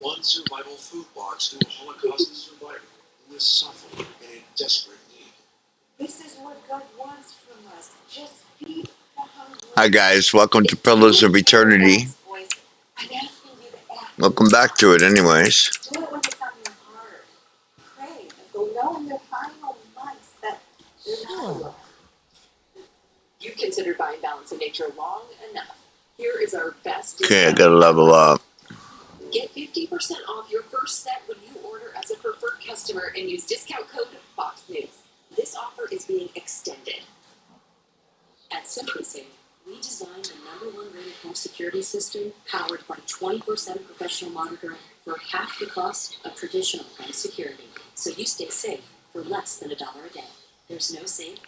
One survival food box to a Holocaust survivor who is suffering and in desperate need. This is what God wants from us. Just feed the hungry. Hi guys, welcome to Pillars of Eternity. Welcome back to it anyways. Do it when it's on your heart. Pray and go know in your final months that you're not alone. You've considered buying Balance in Nature long enough. Here is our best. Okay, I gotta level up. Get 50% off your first set when you order as a preferred customer and use discount code FOXNEWS. This offer is being extended. At SimpliSafe, we designed the #1 rated home security system powered by 24/7 professional monitoring for half the cost of traditional home security. So you stay safe for less than $1 a day. There's no safe,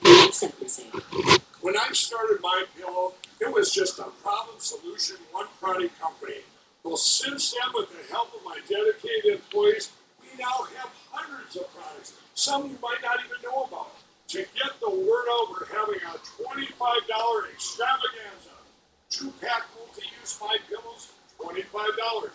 only SimpliSafe. When I started MyPillow, it was just a problem-solution, one-product company. Well, since then, with the help of my dedicated employees, we now have hundreds of products, some you might not even know about. To get the word out, we're having a $25 extravaganza. 2-pack multi-use MyPillows, $25.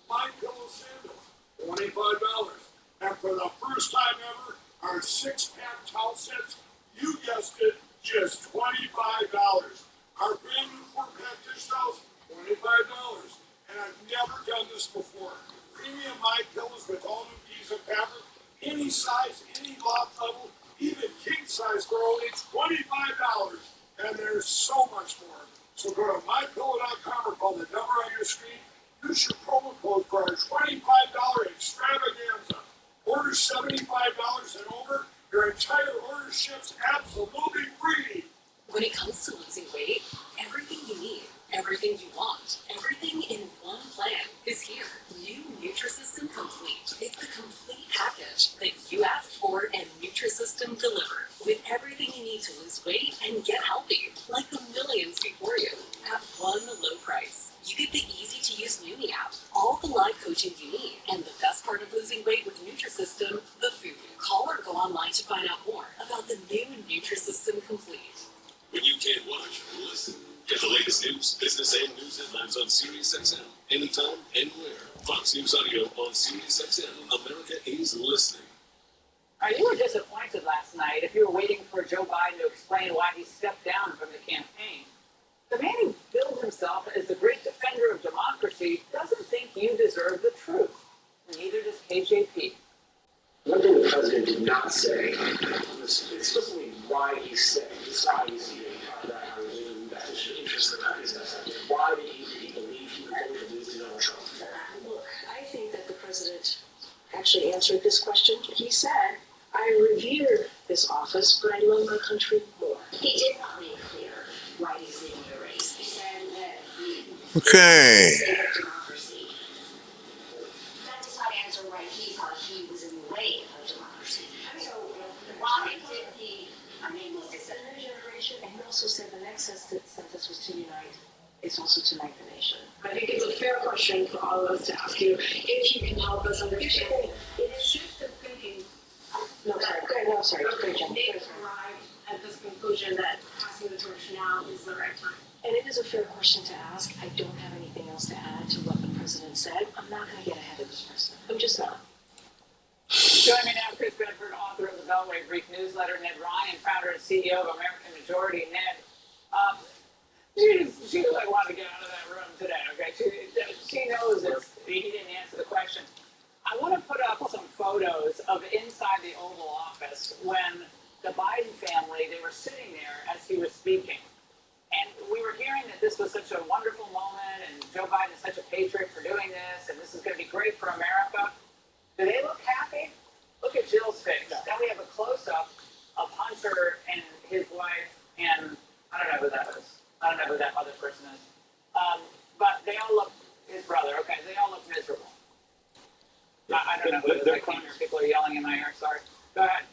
MyPillow sandals, $25. And for the first time ever, our 6-pack towel sets, you guessed it, just $25. Our brand new 4-pack dish towels, $25. And I've never done this before. Premium MyPillows with all new Giza fabric, any size, any loft level, even king size for only $25. And there's so much more. So go to MyPillow.com or call the number on your screen. Use your promo code for our $25 extravaganza. Order $75 and over. Your entire order ships absolutely free. When it comes to losing weight, everything you need, everything you want, everything in one plan is here. New Nutrisystem Complete. It's the complete package that you asked for and Nutrisystem delivered. With everything you need to lose weight and get healthy, like the millions before you, at one low price. You get the easy-to-use Numi app, all the live coaching you need, and the best part of losing weight with Nutrisystem, the food. Call or go online to find out more about the new Nutrisystem Complete. When you can't watch, listen. Get the latest news, business, and news headlines on SiriusXM. Anytime, anywhere. Fox News Audio on SiriusXM. America is listening. You were disappointed last night if you were waiting for Joe Biden to explain why he stepped down from the campaign. The man who billed himself as the great defender of democracy doesn't think you deserve the truth. Neither does KJP. One thing the president did not say was explicitly why he's saying this, why he's saying that that's an interest in that business. Why did he believe he was going to lose to Donald Trump? Look, I think that the president actually answered this question. He said, I revere this office, but I love my country more. He did not make clear why he's leaving the race. He said that Okay. democracy. That does not answer why he thought he was in the way of democracy. So why did he, he said a new generation, and he also said the next sentence was to unite. It's also to unite the nation. I think it's a fair question for all of us to ask you, if you can help us understand. It is just the thinking. No, sorry. They've arrived at this conclusion that passing the torch now is the right time. And it is a fair question to ask. I don't have anything else to add to what the president said. I'm not going to get ahead of this president. I'm just not. Join me now, Chris Bedford, author of the Beltway Brief newsletter, Ned Ryan, founder and CEO of American Majority. Ned, she really wanted to get out of that room today, okay? She knows he didn't answer the question. I want to put up some photos of inside the Oval Office when the Biden family, they were sitting there as he was speaking. And we were hearing that this was such a wonderful moment, and Joe Biden is such a patriot for doing this, and this is going to be great for America. Do they look happy? Look at Jill's face. Then we have a close-up of Hunter and his wife, and I don't know who that is. I don't know who that other person is. But they all look, his brother, okay, they all look miserable. I don't know who it is. I can't hear. People are yelling in my ear. Sorry. Go ahead.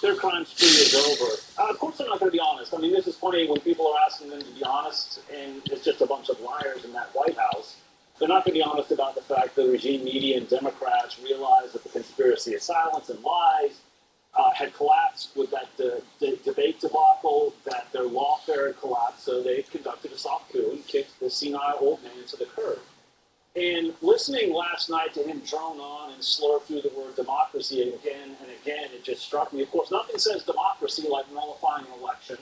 Their crime spree is over. Of course they're not going to be honest. I mean, this is funny when people are asking them to be honest, and it's just a bunch of liars in that White House. They're not going to be honest about the fact that the regime media and Democrats realized that the conspiracy of silence and lies had collapsed with that debate debacle, that their lawfare had collapsed, so they conducted a soft coup and kicked the senile old man to the curb. And listening last night to him drone on and slur through the word democracy again and again, it just struck me. Of course, nothing says democracy like nullifying an election,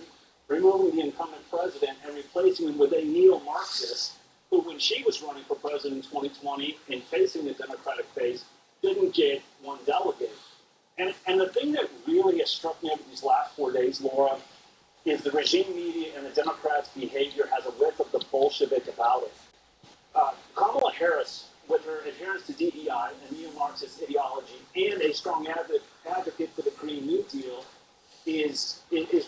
removing the incumbent president, and replacing him with a neo-Marxist who, when she was running for president in 2020 and facing the Democratic phase, didn't get one delegate. And the thing that really has struck me over these last 4 days, Laura, is the regime media and the Democrats' behavior has a whiff of the Bolshevik about it. Kamala Harris, with her adherence to DEI and neo-Marxist ideology and a strong advocate for the Green New Deal, is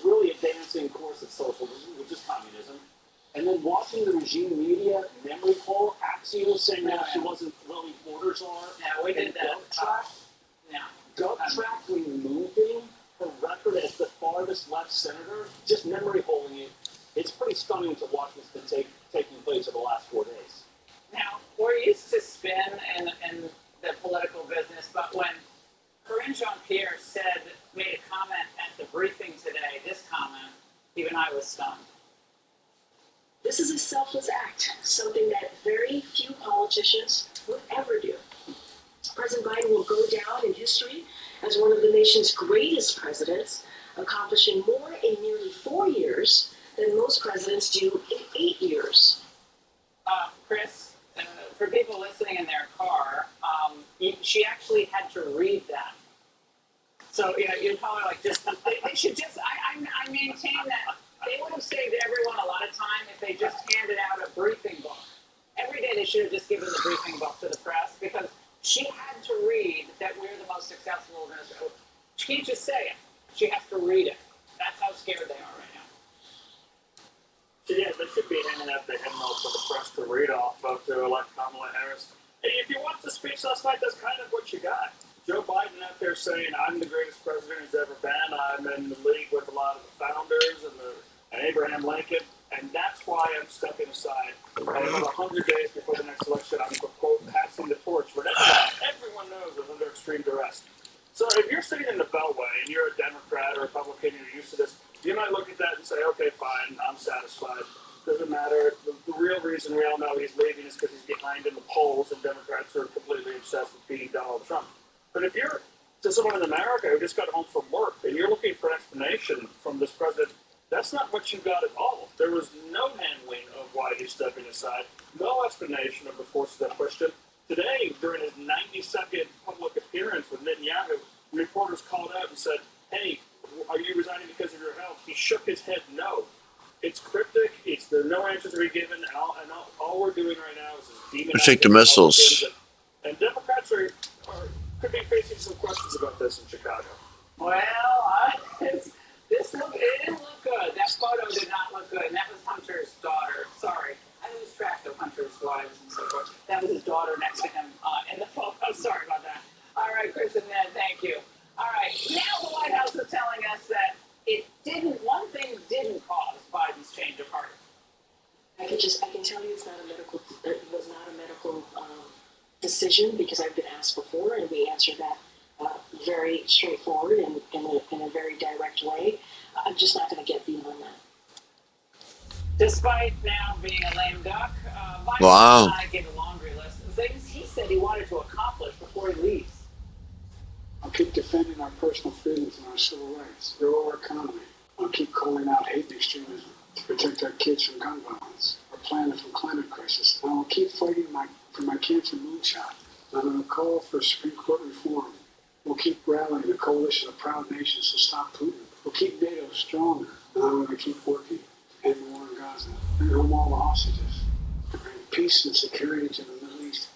really advancing course of socialism, which is communism. And then watching the regime media memory hole Axios saying that she wasn't really borders are. Yeah, we did that. GovTrack removing her record as the farthest left senator, just memory holding it. It's pretty stunning to watch what's been taking place over the last 4 days. Now, we're used to spin in the political business, but when Corinne Jean-Pierre made a comment at the briefing today, this comment, even I was stunned. This is a selfless act, something that very few politicians would ever do. President Biden will go down in history as one of the nation's greatest presidents, accomplishing more in nearly 4 years than most presidents do in 8 years. Chris, for people listening in their car, she actually had to read that. So, you're probably like, they should just, I maintain that they would have saved everyone a lot of time if they just handed out a briefing book. Every day they should have just given the briefing book to the press, because she had to read that we're the most successful organization. She can't just say it. She has to read it. That's how scared they are right now. So yeah, they should be handing out the hymnal for the press to read off of to elect Kamala Harris. Hey, if you watched the speech last night, that's kind of what you got. Joe Biden out there saying, I'm the greatest president who's ever been. I'm in the league with a lot of the founders and Abraham Lincoln, and that's why I'm stepping aside. And about 100 days before the next election, I'm, quote, passing the torch for everyone knows is under extreme duress. So if you're sitting in the Beltway and you're a Democrat or Republican and you're used to this, you might look at that and say, okay, fine, I'm satisfied. Doesn't matter. The real reason we all know he's leaving is because he's behind in the polls and Democrats are completely obsessed with beating Donald Trump. But if you're to someone in America who just got home from work and you're looking for an explanation from this president, that's not what you got at all. There was no handling of why he's stepping aside, no explanation of the forces that pushed him. Today, during his 90-second public appearance with Netanyahu, reporters called out and said, hey, are you resigning because of your health? He shook his head no. It's cryptic. There are no answers to be given. And all we're doing right now is demonize take the missiles. And Democrats could be facing some questions about this in Chicago. Well, it didn't look good. That photo did not look good. And that was Hunter's daughter. Sorry. I lose track of Hunter's wives and so forth. That was his daughter next to him in the photo. Sorry about that. All right, Chris and Ned, thank you. All right, now the White House is telling us that one thing didn't cause Biden's change of heart. I can tell you it was not a medical decision, because I've been asked before, and we answered that very straightforward and in a very direct way. I'm just not going to get beyond that. Despite now being a lame duck, Biden gave a laundry list of things he said he wanted to accomplish before he leaves. I'll keep defending our personal freedoms and our civil rights, grow our economy. I'll keep calling out hate and extremism to protect our kids from gun violence, our planet from climate crisis. And I will keep fighting for my cancer moonshot. I'm going to call for Supreme Court reform. We'll keep rallying a coalition of proud nations to stop Putin. We'll keep NATO stronger. And I'm going to keep working to end the war in Gaza, bring home all the hostages, to bring peace and security to the Middle East.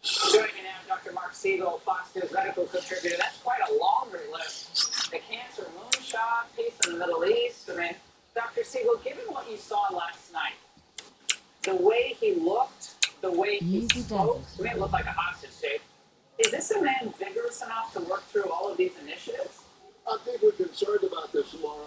Joining me now, Dr. Mark Siegel, Fox News medical contributor. That's quite a laundry list. The cancer moonshot, peace in the Middle East. I mean, Dr. Siegel, given what you saw last night, the way he looked, the way he spoke, to me it looked like a hostage tape. Is this a man vigorous enough to work through all of these initiatives? I think we're concerned about this, Laura.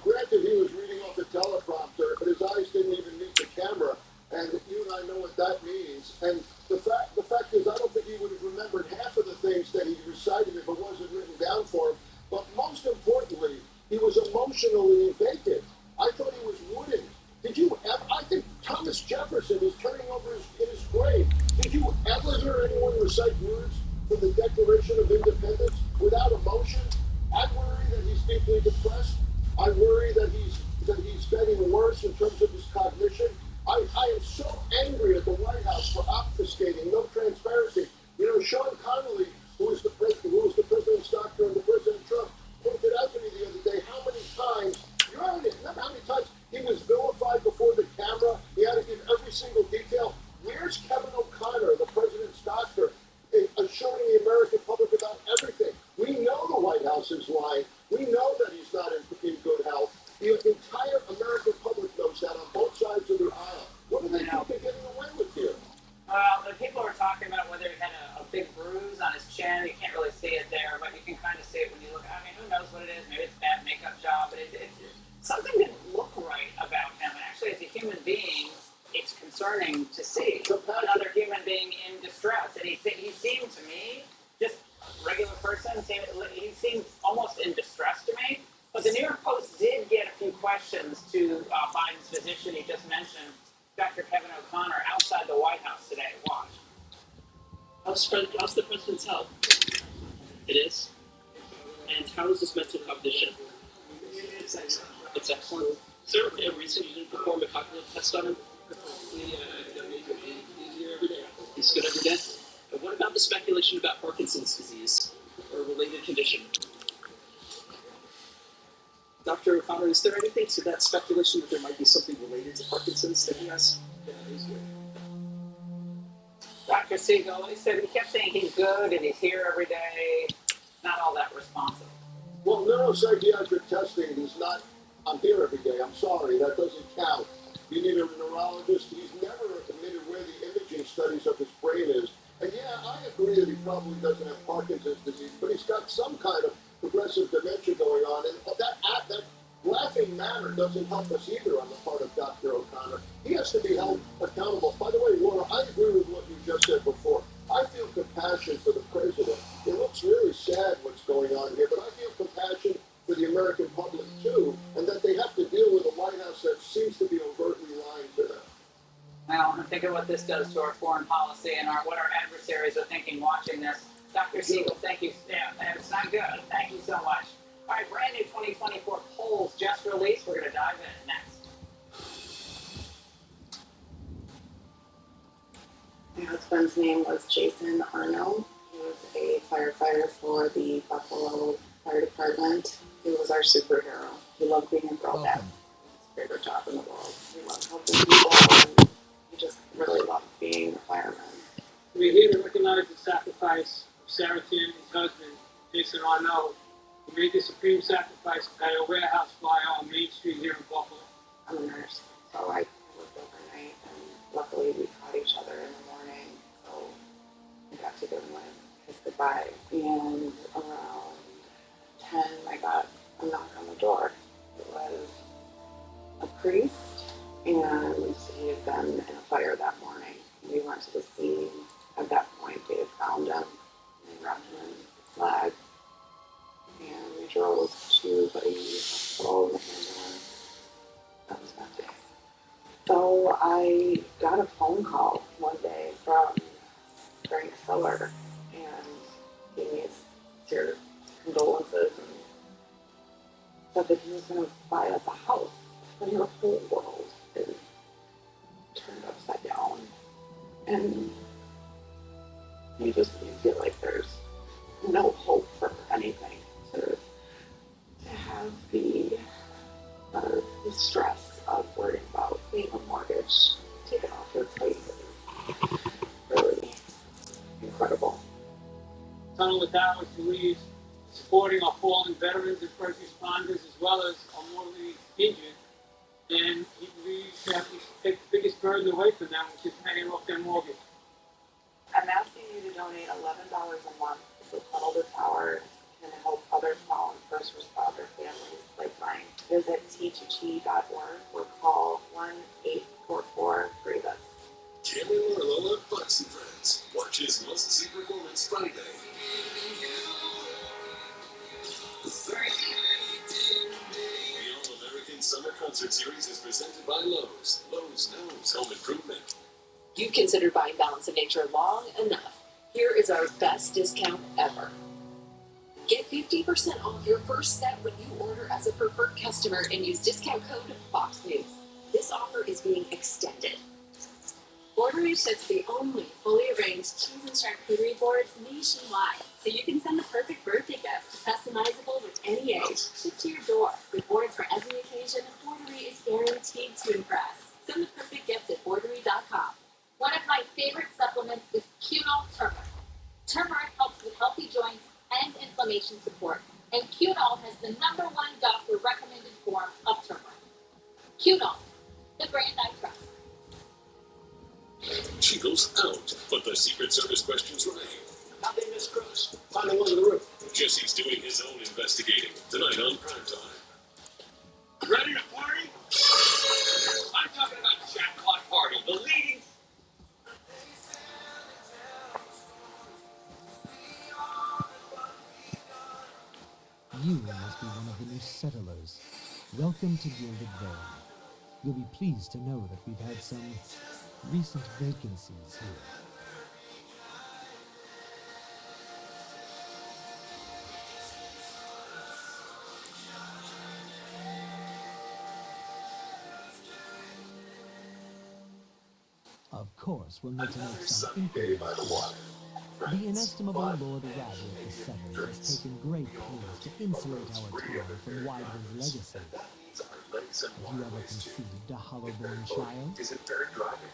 Granted, he was reading off the teleprompter, but his eyes didn't even meet the camera. And you and I know what that means. And the fact is, I don't think he would have remembered half of the things that he recited if it wasn't written down for him. But most importantly, he was emotionally vacant. I thought he was wooden. I think Thomas Jefferson is turning over in his grave. Did you recite words from the Declaration of Independence without emotion. I worry that he's deeply depressed. I worry that he's getting worse in terms of his cognition. I am so angry at the White House for obfuscating, no transparency. You know, Sean Connolly, who was the president's doctor under President Trump, pointed out to me the other day how many times, remember how many times he was vilified before the camera? He had to give every single detail. Where's Kevin O'Connor, the president's doctor, showing the American public about everything? We know the White House is lying. We know that he's not in good health. The entire American public knows that on both sides of the aisle. What do they think they're getting away with here? Well, the people are talking about whether he had a big bruise on his chin. You can't really see it there, but you can kind of see it when you look. I mean, who knows what it is? Maybe it's a bad makeup job, but something didn't look right about him. And actually, as a human being, it's concerning to see another human being in distress. And he seemed to me, just a regular person, he seemed almost in distress to me. But the New York Post did get a few questions to Biden's physician he just mentioned, Dr. Kevin O'Connor, outside the White House today. Watch. How's the president's health? It is? And how is his mental cognition? It's excellent. It's excellent. Is there a reason you didn't perform a cognitive test on him? He's here every day. He's good every day? And what about the speculation about Parkinson's disease or a related condition? Dr. O'Connor, is there anything to that speculation that there might be something related to Parkinson's that he has? Yeah, he's good. Dr. Siegel, he kept saying he's good and he's here every day. Not all that responsive. Well, neuropsychiatric testing is not, I'm here every day. I'm sorry, that doesn't count. You need a neurologist. He's never admitted where the imaging studies of his brain is. And yeah, I agree that he probably doesn't have Parkinson's disease, but he's got some kind of progressive dementia going on. And that laughing manner doesn't help us either on the part of Dr. O'Connor. He has to be held accountable. By the way, Laura, I agree with what you just said before. I feel compassion for the president. It looks really sad what's going on here, but I feel compassion for the American public too, and that they have to deal with a White House that seems to be overtly lying to them. Now, I'm thinking what this does to our foreign policy and what our adversaries are thinking watching this. Dr. Siegel, thank you. Yeah, it's not good. Thank you so much. All right, brand new 2024 polls just released. We're going to dive in next. My husband's name was Jason Arno. He was a firefighter for the Buffalo Fire Department. He was our superhero. He loved being a girl dad. It was his favorite job in the world. He loved helping people, and he just really loved being a fireman. We're here to recognize the sacrifice of Sarah Tim and his husband, Jason Arno, who made the supreme sacrifice at a warehouse fire on Main Street here in Buffalo. I'm a nurse, so I worked overnight, and luckily we caught each other in the morning, so I got to give him his goodbye. And around 10, I got a knock on the door. It was a priest, and he had been in a fire that morning. We went to the scene. At that point, they had found him, and wrapped him in a flag. And we drove to the hospital in the ambulance. That was that day. So I got a phone call one day from Frank Siller, and he gave me his condolences and said that he was going to buy us a house, and your whole world is turned upside down. And you feel like there's no hope for anything. To have the stress of worrying about paying a mortgage taken off your plate is really incredible. Tunnel with Hours believes supporting our fallen veterans and first responders as well as our mortally injured, and he believes that we should take the biggest burden away from them, which is paying off their mortgage. I'm asking you to donate $11 a month so Tunnel with Hours can help other fallen first responder families like mine. Visit t2t.org or call 1-844-FREEBUS. Chimera Lola Bucks and Friends. Watch his must-see performance Friday. The All-American Summer Concert Series is presented by Lowe's. Lowe's knows home improvement. You've considered buying Balance of Nature long enough. Here is is our best discount ever. Get 50% off your first set when you order as a preferred customer and use discount code FOXNEWS. This offer is being extended. Bordery ships the only fully arranged cheese and charcuterie boards nationwide, so you can send the perfect birthday gift, customizable with any age, shipped to your door. With boards for every occasion, Bordery is guaranteed to impress. Send the perfect gift at bordery.com. One of my favorite supplements is Cunol Turmeric. Turmeric helps with healthy joints and inflammation support, and Cunol has the #1 doctor-recommended form of turmeric. Cunol, the brand I trust. She goes out, but the Secret Service questions remain. Nothing, Miss Crooks. Finding one on the roof. Jesse's doing his own investigating tonight on Primetime. Ready to party? I'm talking about Jackpot Party, the leading. You must be one of the new settlers. Welcome to Gilded Vale. You'll be pleased to know that we've had some recent vacancies here. Of course, we'll need to make some inquiries. The inestimable Lord Radward VII has taken great pains to insulate our town from Widewind's legacy. Have you ever conceived a hollow-born child? Is it fair driving?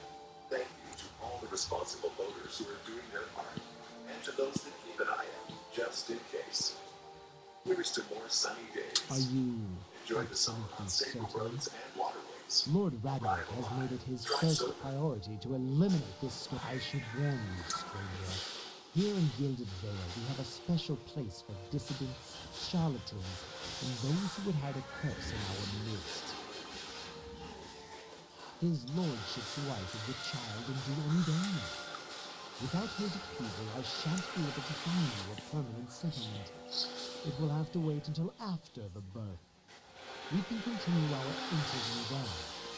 Thank you to all the responsible voters who are doing their part, and to those that keep an eye out, just in case. Here's to more sunny days. Are you Enjoy the summer on safe roads and waterways. Lord Radward has made it his first priority to eliminate this. I should warn you, stranger. Here in Gilded Vale, we have a special place for dissidents, charlatans, and those who would hide a curse in our midst. His lordship's wife is with child and do any damage. Without his approval, I shan't be able to find you a permanent settlement. It will have to wait until after the birth. We can continue our interview then,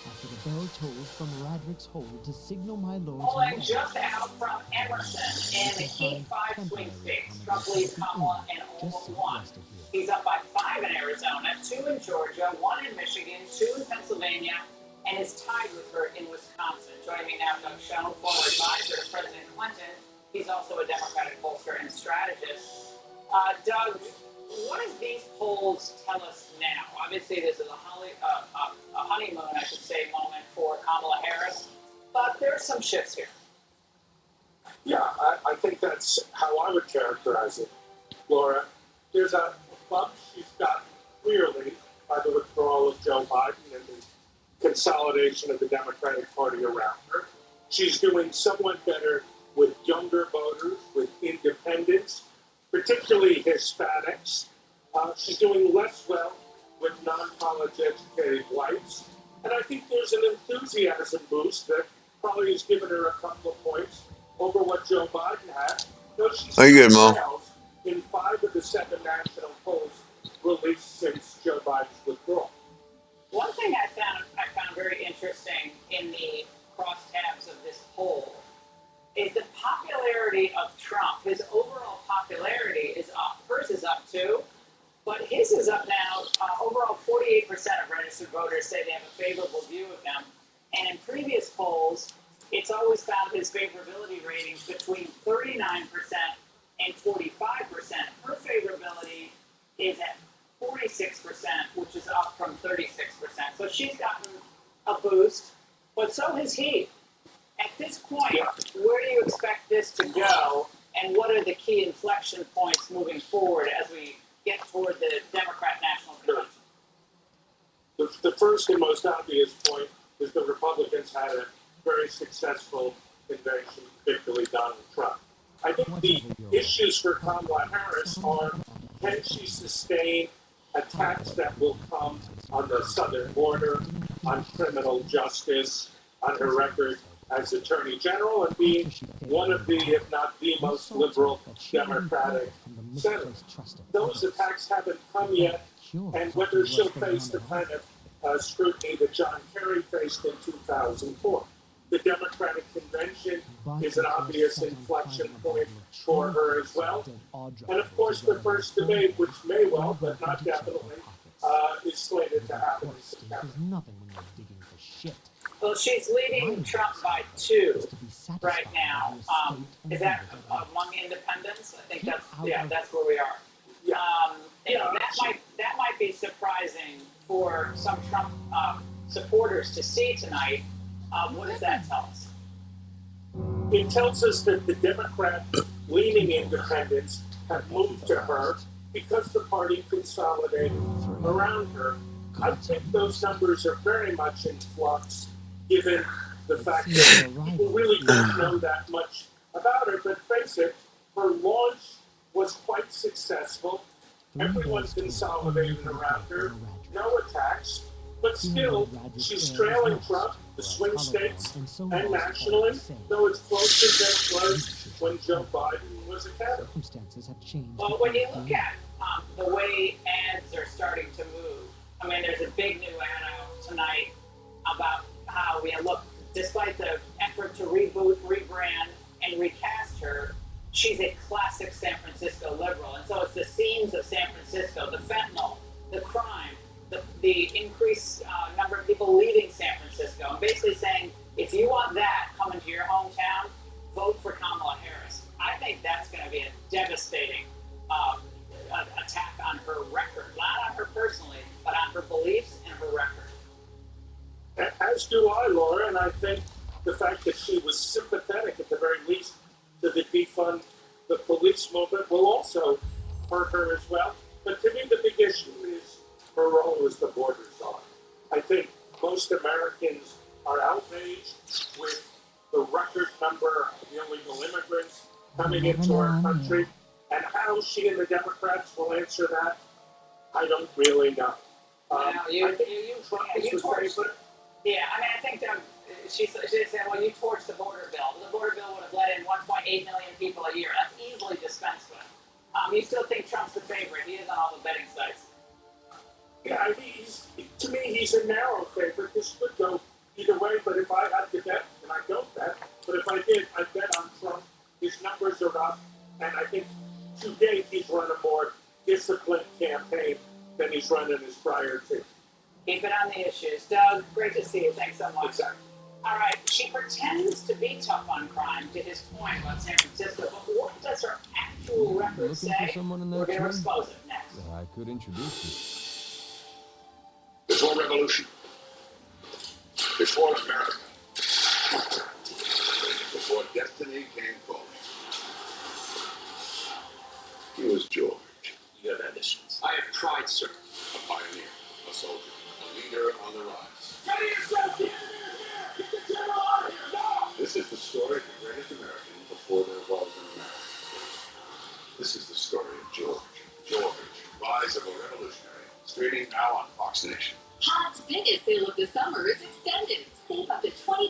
after the bell tolls from Radrick's hold to signal my lord's Pulling just out from Emerson in the Heat 5 sweepstakes. Trump leads Kamala in over 1. He's up by 5 in Arizona, 2 in Georgia, 1 in Michigan, 2 in Pennsylvania, and is tied with her in Wisconsin. Joining me now, Doug Schoen, former advisor to President Clinton. He's also a Democratic pollster and strategist. Doug, what does these polls tell us now? Obviously, this is a honeymoon, I should say, moment for Kamala Harris, but there are some shifts here. Yeah, I think that's how I would characterize it, Laura. There's a bump she's got clearly by the withdrawal of Joe Biden and the consolidation of the Democratic Party around her. She's doing somewhat better with younger voters, with independents, particularly Hispanics. She's doing less well with non-college educated whites. And I think there's an enthusiasm boost that probably has given her a couple of points over what Joe Biden had. No, she's good, Mo. in 5 of the 7 national polls released since Joe Biden's withdrawal. One thing I found very interesting in the crosstabs of this poll is the popularity of Trump. His overall popularity is up. Hers is up too, but his is up now. Overall, 48% of registered voters say they have a favorable view of him. And in previous polls, it's always found his favorability ratings between 39% and 45%. Her favorability is at 46%, which is up from 36%. So she's gotten a boost, but so has he. At this point, where do you expect this to go, and what are the key inflection points moving forward as we get toward the Democrat National Convention? The first and most obvious point is the Republicans had a very successful convention, particularly Donald Trump. I think the issues for Kamala Harris are, can she sustain attacks that will come on the southern border, on criminal justice, on her record as Attorney General, and being one of the, if not the most liberal Democratic senators. Those attacks haven't come yet, and whether she'll face the kind of scrutiny that John Kerry faced in 2004. The Democratic Convention is an obvious inflection point for her as well. And of course, the first debate, which may well, but not definitely, is slated to happen in September. Well, she's leading Trump by 2 right now. Is that among independents? I think that's where we are. That might be surprising for some Trump supporters to see tonight. What does that tell us? It tells us that the Democrat-leaning independents have moved to her because the party consolidated around her. I think those numbers are very much in flux, given the fact that people really don't know that much about her. But face it, her launch was quite successful. Everyone consolidated around her. No attacks. But still, she's trailing Trump, the swing states, and nationally, though it's closer than it was when Joe Biden was a candidate. Well, when you look at the way ads are starting to move, I mean, there's a big new ad out tonight about how we look, despite the effort to reboot, rebrand, and recast her, she's a classic San Francisco liberal. And so it's the scenes of San Francisco, the fentanyl, the crime, the increased number of people leaving San Francisco, and basically saying, if you want that coming to your hometown, vote for Kamala Harris. I think that's going to be a devastating attack on her record, not on her personally, but on her beliefs and her record. As do I, Laura, and I think the fact that she was sympathetic, at the very least, to the defund the police movement will also hurt her as well. But to me, the big issue is her role as the border czar. I think most Americans are outraged with the record number of illegal immigrants coming into our country, and how she and the Democrats will answer that, I don't really know. I think Trump is the favorite. Yeah, I mean, I think she said, well, you torched the border bill. The border bill would have let in 1.8 million people a year. That's easily dispensed with. You still think Trump's the favorite. He is on all the betting sites. Yeah, to me, he's a narrow favorite. This could go either way, but if I had to bet, and I don't bet, but if I did, I'd bet on Trump. His numbers are up, and I think to date he's run a more disciplined campaign than he's run in his prior two. Keep it on the issues. Doug, great to see you. Thanks so much. Exactly. All right, she pretends to be tough on crime, to his point about San Francisco, but what does her actual record say? We're going to expose it next. I could introduce you. Before revolution, before America, before destiny came calling, he was George. You have ambitions. I have pride, sir. A pioneer, a soldier, a leader on the rise. Ready yourself, the enemy is here! Get the general out of here, now! This is the story of the greatest American before there was an American. This is the story of George. George, Rise of a Revolutionary. Streaming now on Fox Nation. Pod's biggest sale of the summer is extended. Save up to 25%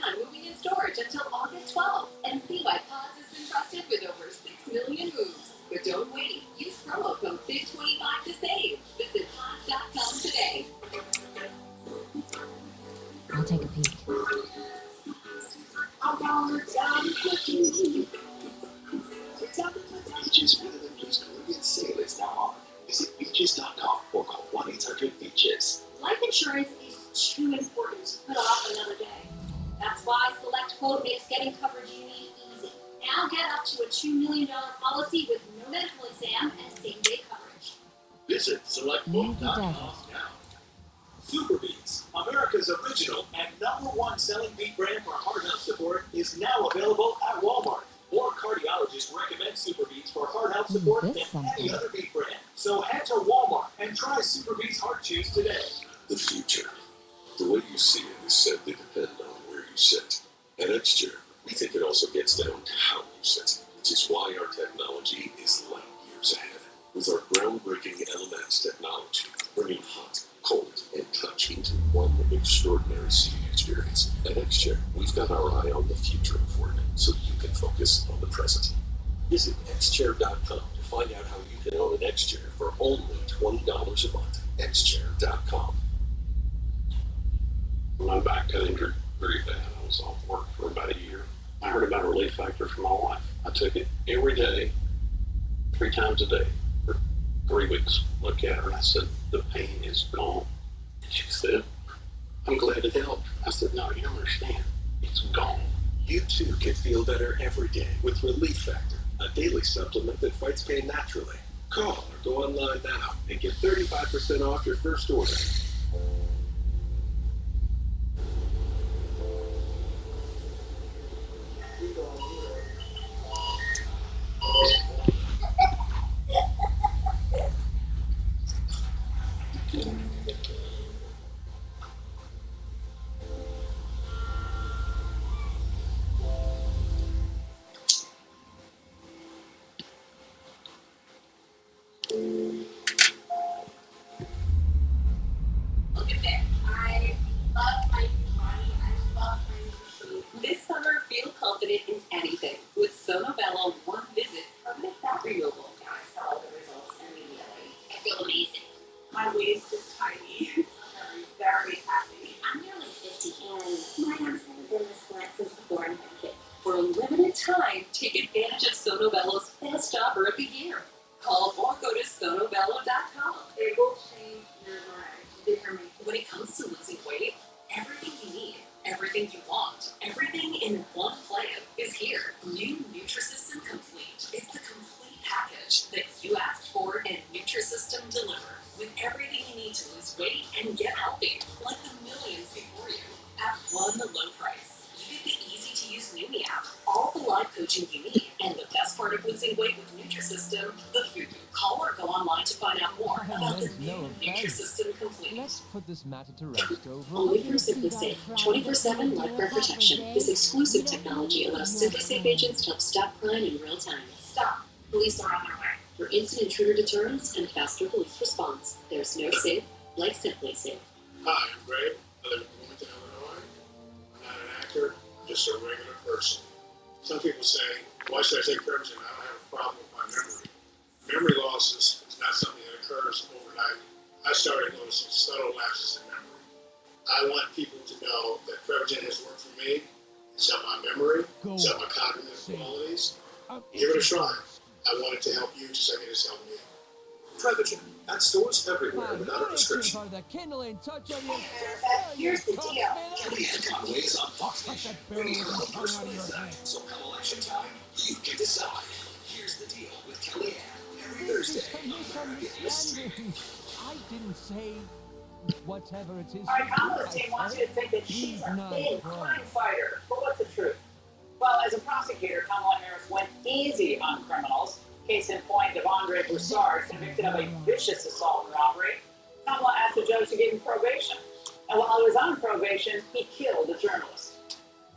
on moving and storage until August 12th. And see why Pods has been trusted with over 6 million moves. But don't wait. Use promo code BIG25 to save. Visit pods.com today. I'll take a peek. Beaches Rhythm and Blues Caribbean sale is now on. Visit beaches.com or call 1-800-BEACHES. Life insurance is too important to put off another day. That's why Select Quote makes getting coverage you need easy. Now get up to a $2 million policy with no medical exam and same-day coverage. Visit selectquote.com now. Super Beats, America's original and #1 selling beat brand for heart health support, is now available at Walmart. More cardiologists recommend Super Beats for heart health support than any other beat brand. So head to Walmart and try Super Beats Heart Chews today. The future. The way you see it is said to depend on where you sit. At Xcom, we think it also gets down to how you sit, which is why our technology is light years ahead. With our groundbreaking LMS technology, bringing hot, cold, and touch into one extraordinary seating experience. At Xcom, we've got our eye on the future for you, so you can focus on the present. Visit xchair.com to find out how you can own an Xchair for only $20 a month. Xchair.com. I'm back and injured pretty bad. was off work for about a year. I heard about Relief Factor from my wife. I took it every day, 3 times a day, for 3 weeks. Looked at her and I said, the pain is gone. And she said, I'm glad it helped. I said, no, you don't understand. It's gone. You too can feel better every day with Relief Factor, a daily supplement that fights pain naturally. Call or go online now and get 35% off your first order. This summer, feel confident in anything with Sonobello One Visit Permanent Fat Removal. I saw the results immediately. I feel amazing. My waist is tiny. I'm very happy. I'm nearly 50 and my arms haven't been this flat since before I had kids. For a limited time, take advantage of Sonobello's best offer of the year. Call or go to sonobello.com. It will change your life. Determined. When it comes to losing weight, everything you need, everything you want, everything in one plan is here. New Nutrisystem Complete. It's the complete package that you asked for and Nutrisystem delivers. With everything you need to lose weight and get healthy, like the millions before you, at one low price. You get the easy-to-use Numi app, all the live coaching you need, and the best part of losing weight with Nutrisystem, the food. Call or go online to find out more about the new Nutrisystem Complete. Let's put this matter to rest over. Only through SimpliSafe. 24/7 live birth protection. This exclusive technology allows SimpliSafe agents to help stop crime in real time. Stop. Police are on their way. For instant intruder deterrence and faster police response, there's no safe like SimpliSafe. Hi, I'm Greg. I live in Bloomington, Illinois. I'm not an actor, I'm just a regular person. Some people say, why should I take Prevagen? I don't have a problem with my memory. Memory loss is not something that occurs overnight. I started noticing subtle lapses in memory. I want people to know that Prevagen has worked for me. It's helped my memory. It's helped my cognitive qualities. Give it a try. I want it to help you just like it has helped me. Prevagen at stores everywhere without a prescription. Here's the deal. Kellyanne Conway's on Fox Nation. Winning her own personal exam. So come election time, you can decide. Here's the deal with Kellyanne. Every Thursday on American History. I didn't say whatever it is. All right, Kamala's team wants you to think that she's a big crime fighter. But what's the truth? Well, as a prosecutor, Kamala Harris went easy on criminals. Case in point, Devondre Broussard, convicted of a vicious assault and robbery. Kamala asked the judge to give him probation. And while he was on probation, he killed a journalist.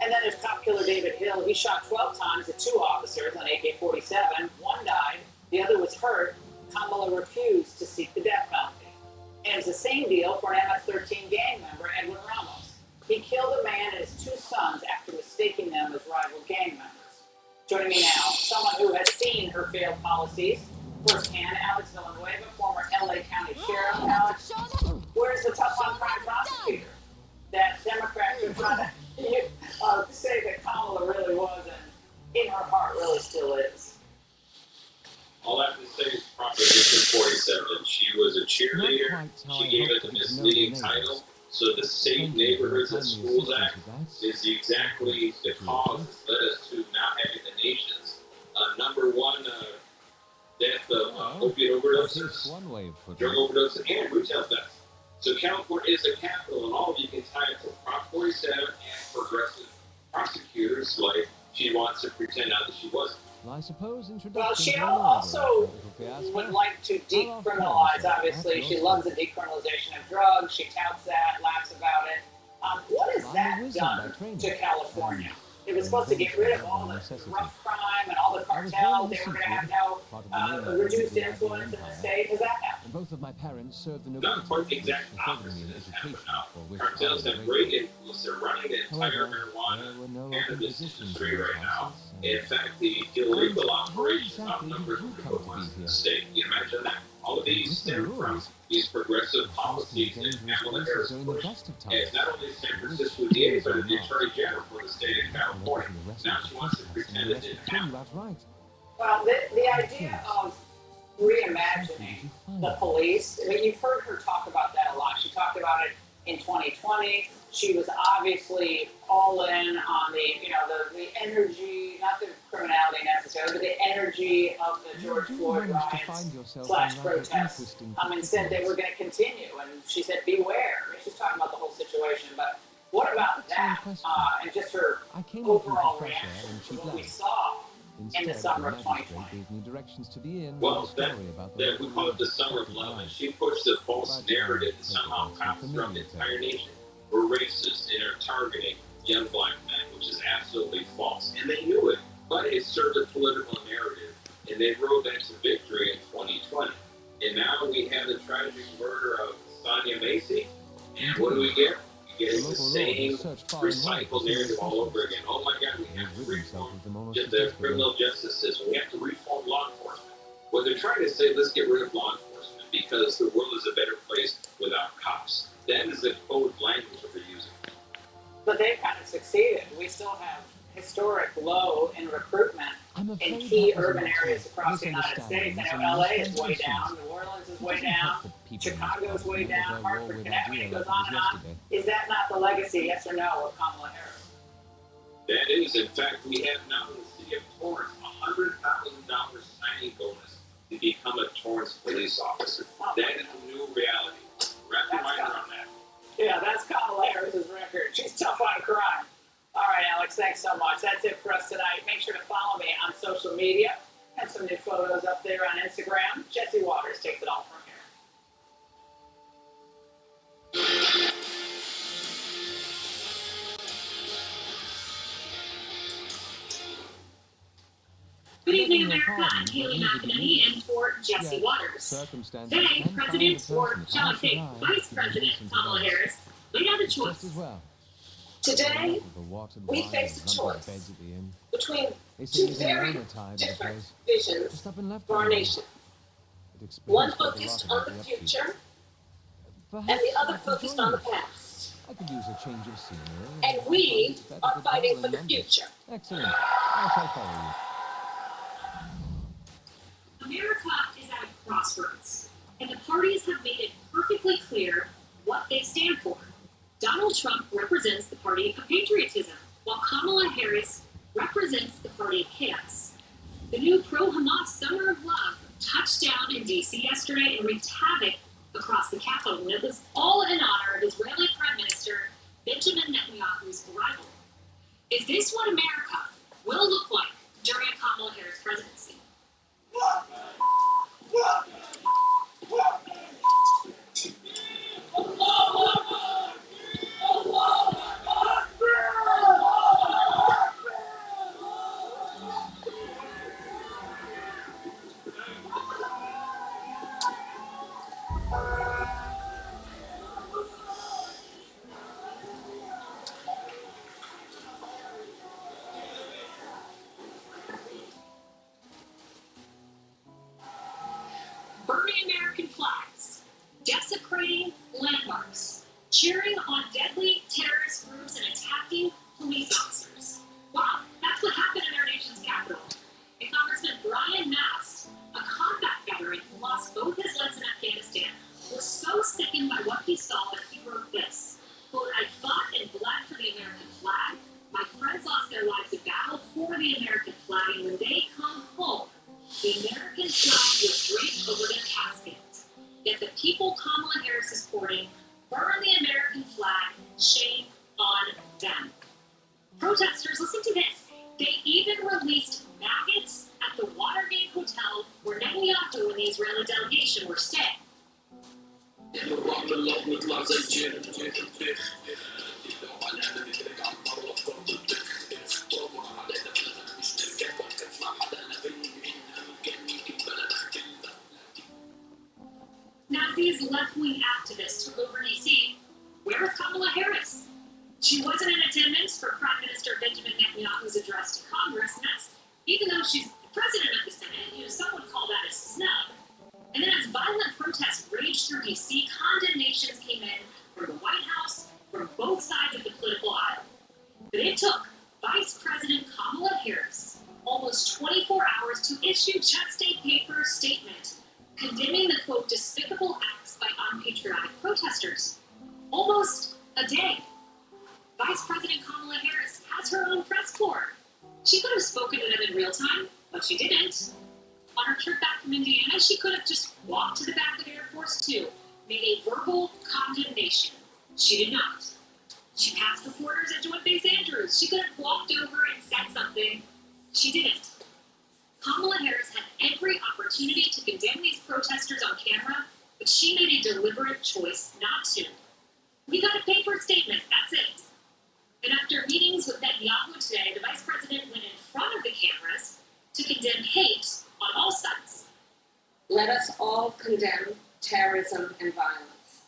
And then there's cop killer David Hill. He shot 12 times at 2 officers on AK-47. One died, the other was hurt. Kamala refused to seek the death penalty. And it's the same deal for an MS-13 gang member, Edwin Ramos. He killed a man and his 2 sons after mistaking them as rival gang members. Joining me now, someone who has seen her failed policies firsthand, Alex Villanueva, former LA County Sheriff. Alex, where's the tough on crime prosecutor? That Democrats are trying to say that Kamala really was and in her heart really still is. All I have to say is Proposition 47. She was a cheerleader. She gave it a misleading title. So the Safe Neighborhoods and Schools Act is exactly the cause that led us to now having the nation's #1 death of opiate overdoses, drug overdoses, and retail thefts. So California is the capital, and all of you can tie it to Prop 47 and progressive prosecutors like she wants to pretend now that she wasn't. Well, I suppose Well, she also would like to decriminalize, obviously. She loves the decriminalization of drugs. She touts that, laughs about it. What has that done to California? It was supposed to get rid of all the rough crime and all the cartels. They were going to have no reduced influence in the state. Has that happened? Both of my parents served the Not quite the exact opposite has happened now. Cartels have great influence. They're running the entire marijuana cannabis industry right now. In fact, the illegal operations outnumber the legal ones in the state. You imagine that? All of these stem from these progressive policies that Kamala Harris pushed as not only San Francisco DA, but the Attorney General for the state of California. Now she wants to pretend it didn't happen. Well, the idea of reimagining the police, I mean, you've heard her talk about that a lot. She talked about it in 2020. She was obviously all in on the energy, not the criminality necessarily, but the energy of the George Floyd riots / protests, and said they were going to continue. And she said, beware. I mean, she's talking about the whole situation. But what about that? And just her overall reaction to what we saw in the summer of 2020. Well, that we call it the summer of love, and she pushed the false narrative that somehow cops throughout the entire nation were racist and are targeting young black men, which is absolutely false. And they knew it, but it served a political narrative, and they rode that to victory in 2020. And now we have the tragic murder of Sonia Macy, and what do we get? We get the same recycled narrative all over again. Oh my God, we have to reform the criminal justice system. We have to reform law enforcement. Well, they're trying to say, let's get rid of law enforcement because the world is a better place without cops. That is the code language that they're using. But they've kind of succeeded. We still have historic low in recruitment in key urban areas across the United States. I know LA is way down, New Orleans is way down, Chicago is way down, Hartford, Connecticut, it goes on and on. Is that not the legacy, yes or no, of Kamala Harris? That is. In fact, we have now in the city of Torrance $100,000 signing bonus to become a Torrance police officer. That is a new reality. Wrap your mind around that. Yeah, that's Kamala Harris's record. She's tough on crime. All right, Alex, thanks so much. That's it for us tonight. Make sure to follow me on social media. Have some new photos up there on Instagram. Jesse Waters takes it all from here. Good evening, America. I'm Haley McEnany in for Jesse Waters. Today, President, or shall I say, Vice President Kamala Harris laid out a choice. Today, we face a choice between two very different visions for our nation. One focused on the future, and the other focused on the past. And we are fighting for the future. Excellent. I shall follow you. America is at a crossroads, and the parties have made it perfectly clear what they stand for. Donald Trump represents the party of patriotism, while Kamala Harris represents the party of chaos. The new pro-Hamas Summer of Love touched down in D.C. yesterday and wreaked havoc across the Capitol, and it was all in honor of Israeli Prime Minister Benjamin Netanyahu's arrival. Is this what America will look like during a Kamala Harris presidency? Burning American flags, desecrating landmarks, cheering on deadly terrorist groups and attacking police officers. Wow, that's what happened in our nation's capital. And Congressman Brian Mast, a combat veteran who lost both his legs in Afghanistan, was so sickened by what he saw that he wrote this. Quote, I fought and bled for the American flag. My friends lost their lives in battle for the American flag, and when they come home, the American flag will drape over their casket. Yet the people Kamala Harris is courting burn the American flag. Shame on them. Protesters, listen to this. They even released maggots at the Watergate Hotel where Netanyahu and the Israeli delegation were staying. Now these left-wing activists took over D.C. Where is Kamala Harris? She wasn't in attendance for Prime Minister Benjamin Netanyahu's address to Congress, and that's even though she's the president of the Senate. Some would call that a snub. And then as violent D.C., condemnations came in from the White House, from both sides of the political aisle. But it took Vice President Kamala Harris almost 24 hours to issue just a paper statement condemning the, quote, despicable acts by unpatriotic protesters. Almost a day. Vice President Kamala Harris has her own press corps. She could have spoken to them in real time, but she didn't. On her trip back from Indiana, she could have just walked to the back of Air Force Two, made a verbal condemnation. She did not. She passed reporters at Joint Base Andrews. She could have walked over and said something. She didn't. Kamala Harris had every opportunity to condemn these protesters on camera, but she made a deliberate choice not to. We got a paper statement, that's it. And after meetings with Netanyahu today, the vice president went in front of the cameras to condemn hate on all sides. Let us all condemn terrorism and violence.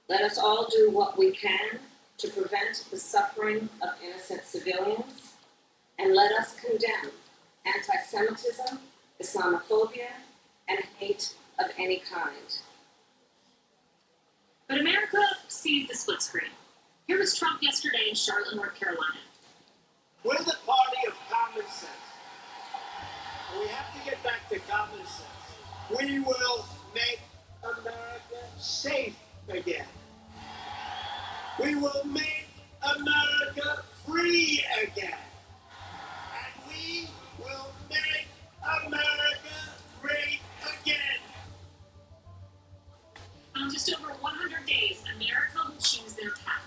Let us all do what we can to prevent the suffering of innocent civilians, and let us condemn anti-Semitism, Islamophobia, and hate of any kind. But America sees the split screen. Here was Trump yesterday in Charlotte, North Carolina. We're the party of common sense. And we have to get back to common sense. We will make America safe again. We will make America free again. And we will make America great again. In just over 100 days, America will choose their path.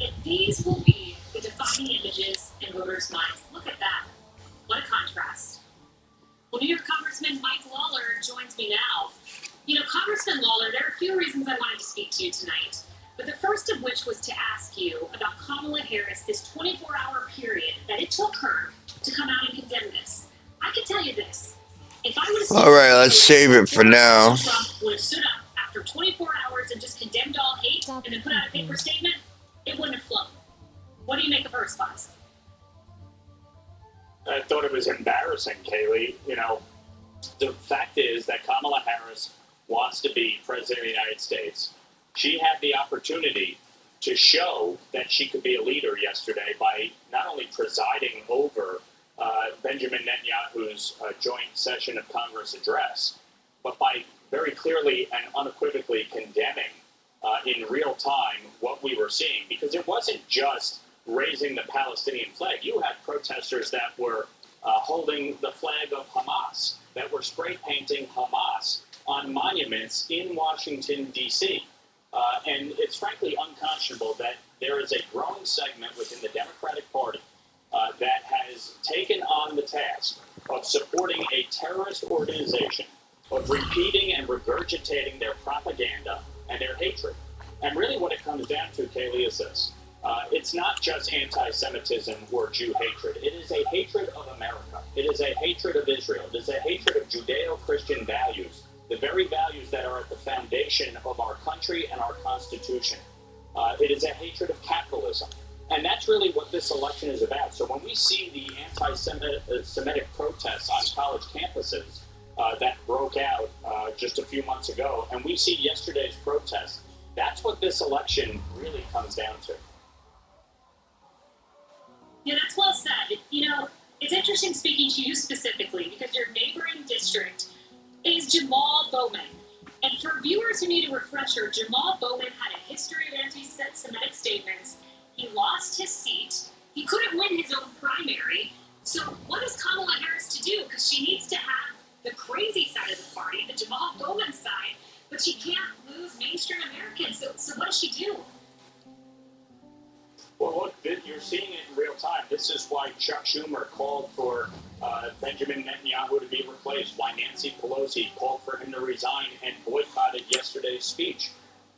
And these will be the defining images in voters' minds. Look at that. What a contrast. Well, New York Congressman Mike Lawler joins me now. You know, Congressman Lawler, there are a few reasons I wanted to speak to you tonight. But the first of which was to ask you about Kamala Harris, this 24-hour period that it took her to come out and condemn this. I can tell you this. If I would have All right, let's save it for now. Trump would have stood up after 24 hours and just condemned all hate and then put out a paper statement, it wouldn't have flown. What do you make of her response? I thought it was embarrassing, Kaylee. You know, the fact is that Kamala Harris wants to be president of the United States. She had the opportunity to show that she could be a leader yesterday by not only presiding over Benjamin Netanyahu's joint session of Congress address, but by very clearly and unequivocally condemning in real time what we were seeing. Because it wasn't just raising the Palestinian flag. You had protesters that were holding the flag of Hamas, that were spray painting Hamas on monuments in Washington, D.C. And it's frankly unconscionable that there is a growing segment within the Democratic Party that has taken on the task of supporting a terrorist organization, of repeating and regurgitating their propaganda and their hatred. And really what it comes down to, Kaylee, is this. It's not just anti-Semitism or Jew hatred. It is a hatred of America. It is a hatred of Israel. It is a hatred of Judeo-Christian values, the very values that are at the foundation of our country and our Constitution. It is a hatred of capitalism. And that's really what this election is about. So when we see the anti-Semitic protests on college campuses that broke out just a few months ago, and we see yesterday's protest, that's what this election really comes down to. Yeah, that's well said. You know, it's interesting speaking to you specifically because your neighboring district is Jamal Bowman. And for viewers who need a refresher, Jamal Bowman had a history of anti-Semitic statements. He lost his seat. He couldn't win his own primary. So what is Kamala Harris to do? Because she needs to have the crazy side of the party, the Jamal Bowman side, but she can't lose mainstream Americans. So what does she do? Well, look, you're seeing it in real time. This is why Chuck Schumer called for Benjamin Netanyahu to be replaced, why Nancy Pelosi called for him to resign and boycotted yesterday's speech.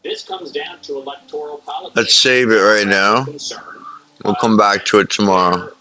This comes down to electoral politics. Let's save it right now. We'll come back to it tomorrow.